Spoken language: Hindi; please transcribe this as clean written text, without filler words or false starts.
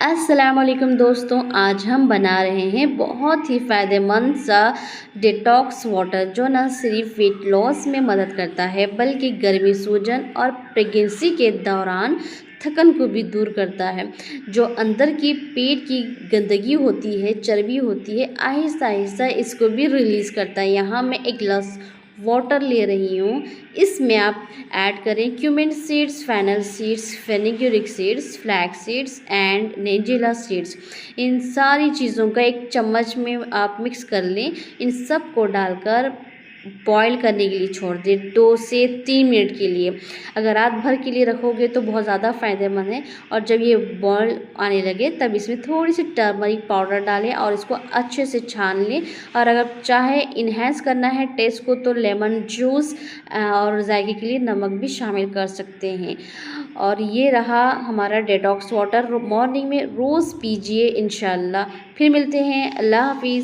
अस्सलाम वालेकुम दोस्तों, आज हम बना रहे हैं बहुत ही फ़ायदेमंद सा डिटॉक्स वाटर जो न सिर्फ वेट लॉस में मदद करता है बल्कि गर्मी, सूजन और प्रेगनेंसी के दौरान थकन को भी दूर करता है। जो अंदर की पेट की गंदगी होती है, चर्बी होती है, आहिस्ता आहिस्ता इसको भी रिलीज़ करता है। यहाँ मैं एक गिलास वाटर ले रही हूँ। इसमें आप ऐड करें cumin seeds, fennel seeds, fenugreek seeds, flax seeds and nigella seeds. इन सारी चीज़ों का एक चम्मच में आप मिक्स कर लें। इन सब को डालकर बॉईल करने के लिए छोड़ दें 2 से 3 मिनट के लिए। अगर रात भर के लिए रखोगे तो बहुत ज़्यादा फ़ायदेमंद है। और जब ये बॉईल आने लगे तब इसमें थोड़ी सी टर्मरिक पाउडर डालें और इसको अच्छे से छान लें। और अगर चाहे इन्हेंस करना है टेस्ट को तो लेमन जूस और जायके के लिए नमक भी शामिल कर सकते हैं। और ये रहा हमारा डिटॉक्स वाटर। मॉर्निंग में रोज़ पीजिए इंशाल्लाह। फिर मिलते हैं। अल्लाह हाफ़िज़।